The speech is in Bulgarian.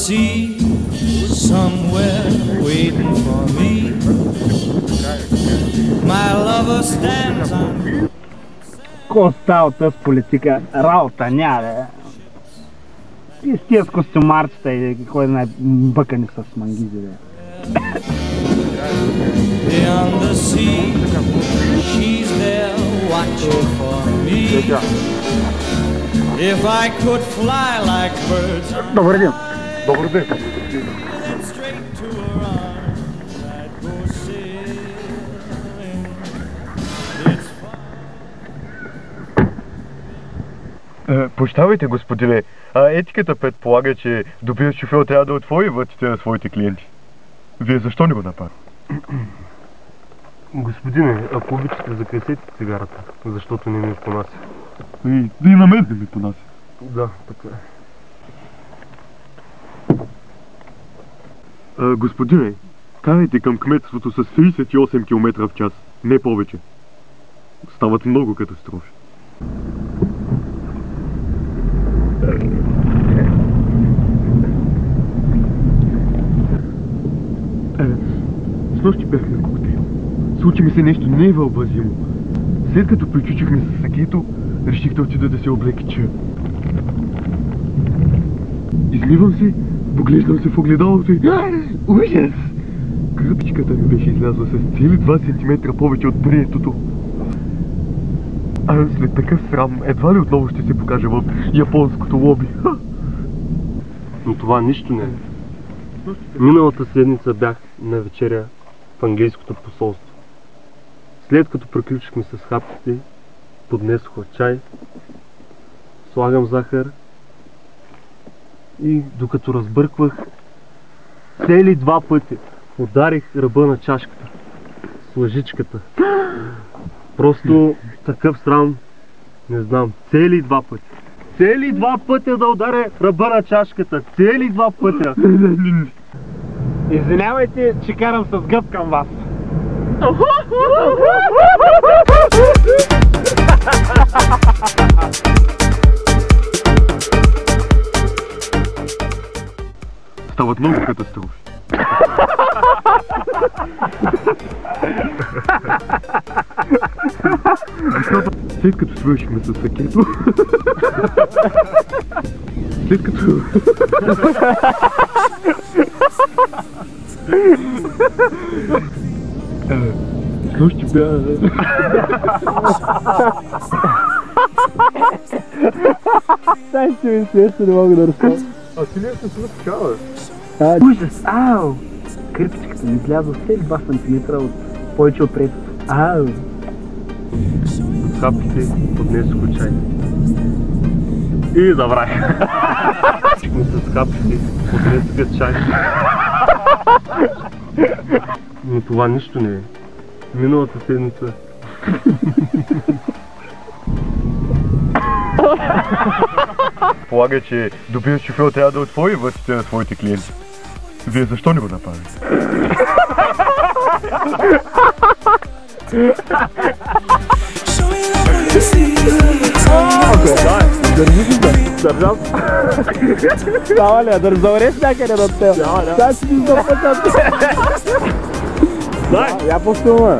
sea, somewhere waiting for me. My lover stands on. Ко става тази политика? Работа няма, бе. И с тия с костюмарчета и кой знае бъкани с мангизи, бе. Beyond the sea, she's there watching for me. If I could fly like birds. Добър ден. Добър ден. Straight to her arms, I'd go sailing. It's Прощавайте, господине. Етиката предполага, че добрият шофьор трябва да отвори вратите на своите клиенти. Вие защо не го направите? Господине, ако обичате, закъсете цигарата, защото не ми понася. И на мен не ми понася. Да, така е. Господине, карайте към кметството с 38 км в час, не повече. Стават много катастрофи. Снощи бях на коктейл. Случи ми се нещо невъобразимо. След като приключихме с сакето, реших да отида да се облекча. Измивам се, поглеждам се в огледалото и... Ужас! Кръпчиката ми беше излязла с цели 2 см повече от приетото. А след такъв срам, едва ли отново ще се покажа в японското лоби. Но това нищо не е. Миналата седмица бях на вечеря в английското посолство. След като приключихме с хапките, поднесоха чай, слагам захар и докато разбърквах, цели 2 пъти ударих ръба на чашката с лъжичката. Просто такъв срам, не знам, цели 2 пъти. Цели 2 пъти да ударя ръба на чашката, цели 2 пъти. Извинявайте, че карам с гъб към вас. Стават много катастрофи. След като свършихме с сакето... След като... Снощи бях... Дай си ми смешно, не мога да разправя. А ти не се случава? Ужас! Ау! Кърпичката ми излязла цели 2 см от повече от приетото. Ау! От хапките поднесоха чай. И забравих. Но с хапките поднесоха чай. Но това нищо не е. Миналата седмица. Полага, че добрият шофьор трябва да отвори вратите на своите клиенти. Вие защо не го направите? Държи си да. Държам. Става ли, да завреш някъде над теб. Дай си ми запътят. Дай. Я по филма.